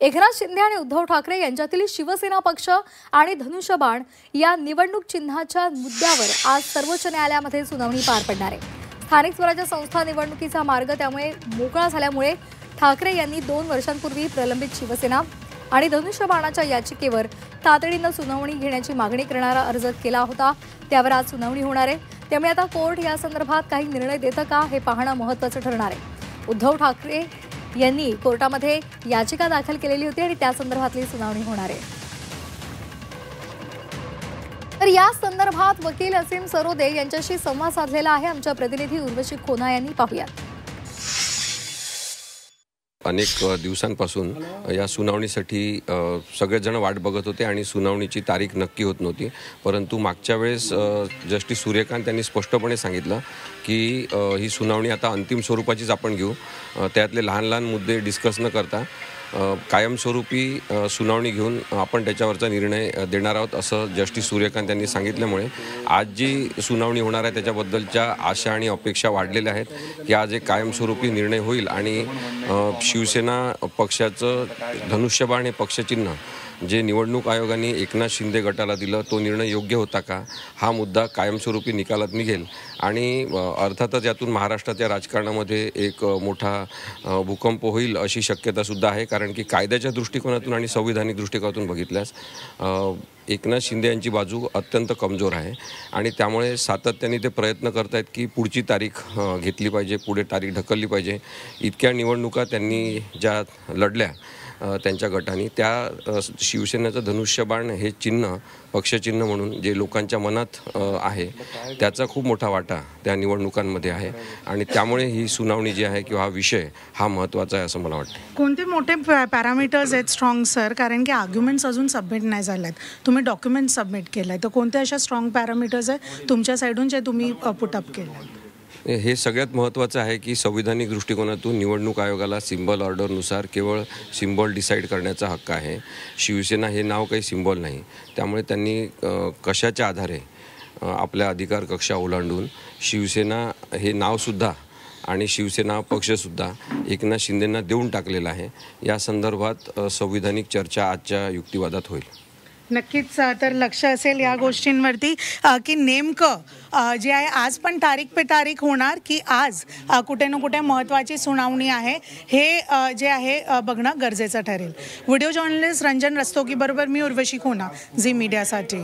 एकनाथ शिंदे आणि उद्धव ठाकरे यांच्यातील शिवसेना पक्ष आणि धनुष्यबाण या निवडणूक चिन्हाच्या मुद्द्यावर आज सर्वोच्च न्यायालयामध्ये सुनावणी पार पडणार आहे। स्थानिक स्वराज्य संस्था निवडणुकीचा मार्ग त्यामुळे मोकळा झाल्यामुळे ठाकरे यांनी 2 वर्षांपूर्वी प्रलंबित शिवसेना आणि धनुष्यबाणाच्या याचिकेवर तातडीने सुनावणी घेण्याची मागणी करणारा अर्ज केला होता। त्यावर आज सुनावणी होणार आहे। त्यामुळे आता कोर्ट या संदर्भात काही निर्णय देतं का हे पाहणं महत्त्वाचं ठरणार आहे। उद्धव ठाकरे यांनी कोर्टामध्ये याचिका दाखल केलेली होती आणि त्या संदर्भातली सुनावणी होणार आहे। तर या संदर्भात वकील असीम सरोदे यांच्याशी संवाद साधलेला आहे आमच्या प्रतिनिधी उर्वशी खोना यांनी। पाहूया। अनेक दिवसांपासून या सुनावणीसाठी सगळेच जण वाट बघत होते आणि सुनावणीची तारीख नक्की होत नव्हती। परंतु मागच्या वेळेस जस्टिस सूर्यकांत यांनी स्पष्टपणे सांगितलं की ही सुनावणी आता अंतिम स्वरूपाचीच आपण घेऊ, त्यातले लहान लहान मुद्दे डिस्कस न करता कायमस्वरूपी सुनावणी घेऊन आपण त्याच्यावरचा निर्णय देणार आहोत असं जस्टिस सूर्यकांत यांनी सांगितल्यामुळे आज जी सुनावणी होणार आहे त्याच्याबद्दलच्या आशा आणि अपेक्षा वाढलेल्या आहेत की आज एक कायमस्वरूपी निर्णय होईल आणि शिवसेना पक्षाचं धनुष्यबाण हे पक्षचिन्ह जे निवडणूक आयोगाने एकनाथ शिंदे गटाला दिलं तो निर्णय योग्य होता का हा मुद्दा कायमस्वरूपी निकालात निघेल आणि अर्थातच यातून महाराष्ट्राच्या राजकारणामध्ये एक मोठा भूकंप होईल अशी शक्यतासुद्धा आहे। कारण की कायद्याच्या दृष्टिकोनातून आणि संविधानिक दृष्टिकोनातून बघितल्यास एकनाथ शिंदे यांची बाजू अत्यंत कमजोर आहे आणि त्यामुळे सातत्याने ते प्रयत्न करत आहेत की पुढची तारीख घेतली पाहिजे, पुढे तारीख ढकलली पाहिजे। इतक्या निवडणुका त्यांनी ज्या लढल्या त्यांच्या गटाने त्या शिवसेनेचं धनुष्यबाण हे चिन्ह पक्षचिन्ह म्हणून जे लोकांच्या मनात आहे त्याचा खूप मोठा वाटा त्या निवडणुकांमध्ये आहे आणि त्यामुळे ही सुनावणी जी आहे किंवा हा विषय हा महत्त्वाचा आहे असं मला वाटतं। कोणते मोठे पॅरामीटर्स आहेत स्ट्रॉंग सर, कारण की आर्ग्युमेंट्स अजून सबमिट नाही झालेत, तुम्ही डॉक्युमेंट सबमिट केलं आहे, तर कोणत्या अशा स्ट्रॉंग पॅरामीटर्स आहे तुमच्या साईडून जे तुम्ही पुटअप केलं? हे सगळ्यात महत्त्वाचं आहे की संविधानिक दृष्टिकोनातून निवडणूक आयोगाला सिम्बॉल ऑर्डरनुसार केवळ सिम्बॉल डिसाईड करण्याचा हक्क आहे। शिवसेना हे नाव काही सिम्बॉल नाही, त्यामुळे त्यांनी कशाच्या आधारे आपल्या अधिकार कक्षा ओलांडून शिवसेना हे नावसुद्धा आणि शिवसेना पक्षसुद्धा एकनाथ शिंदेंना देऊन टाकलेला आहे। या संदर्भात संविधानिक चर्चा आजच्या युक्तिवादात होईल। नक्कीच तर लक्ष असेल या गोष्टींवरती की नेमकं जे आहे आज पण तारीख पे तारीख होणार की आज कुठे ना कुठे महत्त्वाची सुनावणी आहे हे जे आहे बघणं गरजेचं ठरेल। व्हिडिओ जर्नलिस्ट रंजन रस्तोगी बरोबर मी उर्वशी खोना, झी मीडियासाठी।